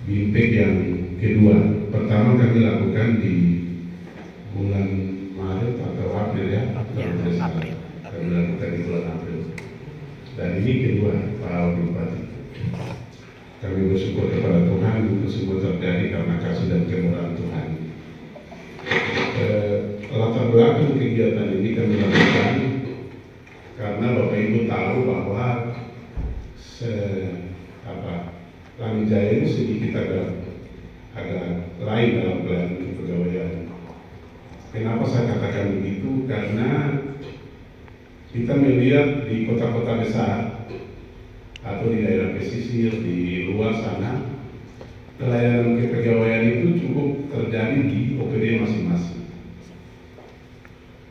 Bintang yang kedua. Pertama kami lakukan di bulan Maret atau April ya, April. Kami lakukan di bulan April. Dan ini kedua Pak Bupati. Kami bersyukur kepada Tuhan untuk semua terjadi karena kasih dan kemurahan Tuhan. Latar belakang kegiatan ini kami lakukan karena Bapak Ibu tahu bahwa Langi Jaya ini sedikit agak lain dalam pelayanan kepegawaian. Kenapa saya katakan begitu? Karena kita melihat di kota-kota besar atau di daerah pesisir di luar sana, pelayanan kepegawaian itu cukup terjadi di OPD masing-masing.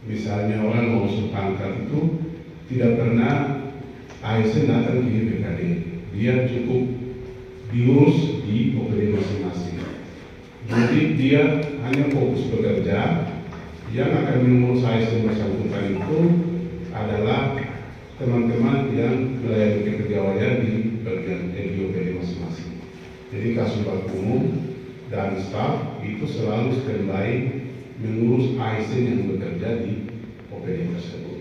Misalnya orang mau usul pangkat itu tidak pernah ASN datang ke BKD, dia cukup diurus di OPD masing-masing. Jadi dia hanya fokus bekerja. Yang akan mengurus ASN bersangkutan itu adalah teman-teman yang melayani kepegawaian di bagian OPD masing-masing. Jadi Kasubag Umum dan staf itu selalu standby mengurus ASN yang bekerja di OPD tersebut.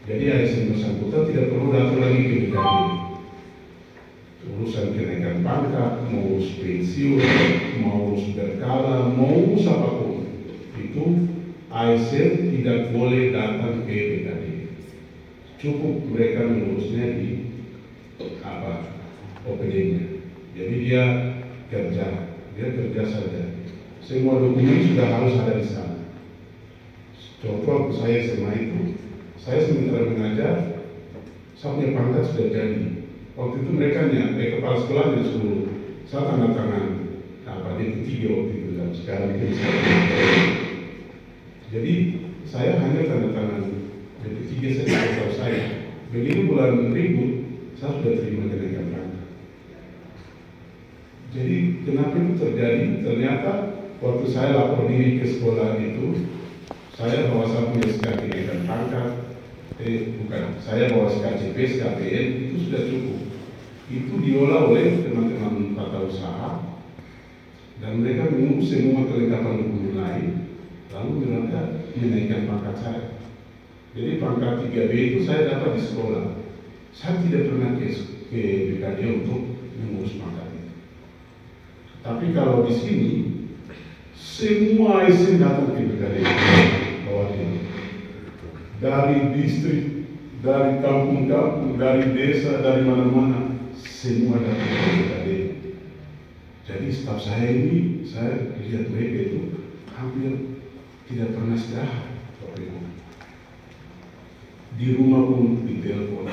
Jadi ASN bersangkutan tidak perlu datang lagi ke BKD. Urusan kenaikan pangkat, mau urus pensiun, mau urus berkala, mau urus apapun, itu ASN tidak boleh datang ke BKD. Cukup mereka mengurusnya di OPD-nya. Jadi dia kerja saja. Semua dokumen sudah harus ada di sana. Contoh saya SMA itu, saya sementara mengajar, saya punya pangkat sudah jadi. Waktu itu mereka kepala sekolahnya suruh saya tanda tangan di D3 waktu itu dan sekarang itu jadi saya hanya tanda tangan D3 saja tahu saya. Begitu bulan ribut saya sudah terima kenaikan pangkat. Jadi kenapa itu terjadi? Ternyata waktu saya lapor diri ke sekolah itu, saya bawa saya punya SK kenaikan pangkat. Saya bawa SKCP, SKPN itu sudah cukup. Itu diolah oleh teman-teman tata usaha dan mereka mengurus semua kelengkapan dokumen lain, lalu mereka menaikkan pangkat saya. Jadi pangkat 3B itu saya dapat di sekolah. Saya tidak pernah ke BKD untuk mengurus pangkat itu. Tapi kalau di sini semua ASN datang ke BKD bawah ini. Dari distrik, dari kampung-kampung, dari desa, dari mana-mana, semua datang ke BKD. Jadi staf saya ini, saya lihat mereka itu hampir tidak pernah istirahat. Di rumah pun ditelepon,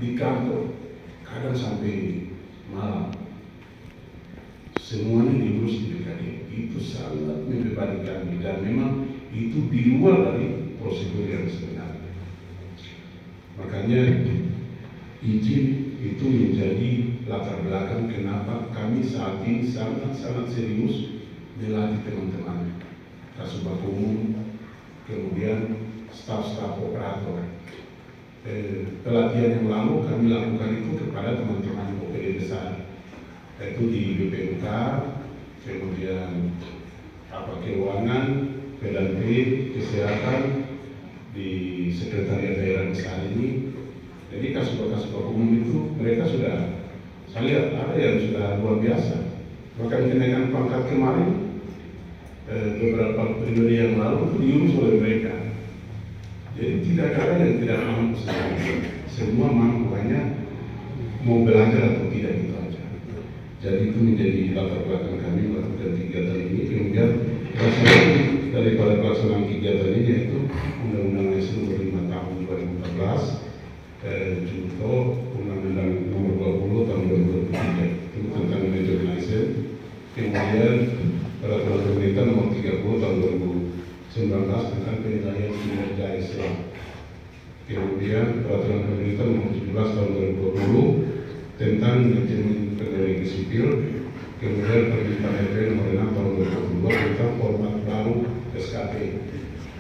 di kantor, kadang sampai malam. Semuanya diurus di BKD. Itu sangat membebani kami dan memang itu di luar dari prosedur yang sebenarnya. Makanya izin itu menjadi latar belakang kenapa kami saat ini sangat serius melatih teman-teman Kasubag Umum, kemudian staf-staf operator. Pelatihan yang lalu kami lakukan itu kepada teman-teman OPD besar, yaitu di BPUK, kemudian keuangan, PLT, kesehatan, di sekretariat daerah besar ini. Jadi Kasubag Umum itu mereka sudah, saya lihat ada yang sudah luar biasa. Bahkan kenaikan pangkat kemarin beberapa periode yang lalu itu diurus oleh mereka. Jadi tidak ada yang tidak mampu semua mampu, hanya mau belajar atau tidak itu aja. Jadi itu menjadi latar belakang kami melakukan kegiatan ini. Kemudian daripada pelaksanaan kegiatan ini yaitu Undang-Undang ASN nomor 5 tahun 2014, contoh Undang-Undang nomor 20 tahun 2023 itu tentang manajemen ASN. Kemudian Peraturan Pemerintah nomor 30 tahun 2019 tentang penilaian kinerja ASN. Kemudian Peraturan Pemerintah nomor 17 tahun 2020 tentang manajemen pegawai negeri sipil. Kemudian Perintah RT nomor 6 tahun 2022 tentang format baru SKP.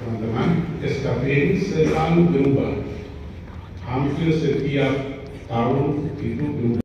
Teman-teman, SKP ini selalu berubah. Hampir setiap tahun itu berubah.